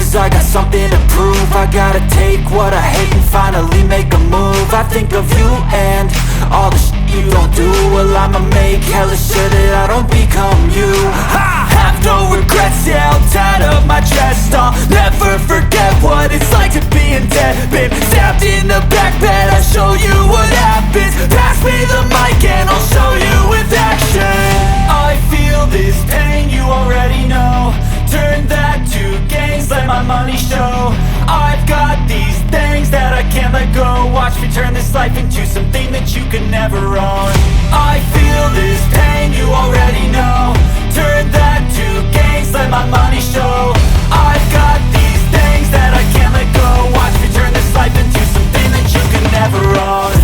cause I got something to prove. I gotta take what I hate and finally make a move. I think of you and all the shit you don't do. Well, I'ma make hella sure that I don't become you. I have no regrets, yeah, I'll tie up my chest. I'll never forget what it's like to be in debt. Been stabbed in the back bed, I'll show you what happens. Pass me the mic and I'll show you with action. I feel this pain, you already know. Turn that to gains, let my money show. I've got these things that I can't let go. Watch me turn this life into something that you could never own. I feel this pain, you already know. Turn that to gains, let my money show. I've got these things that I can't let go. Watch me turn this life into something that you could never own.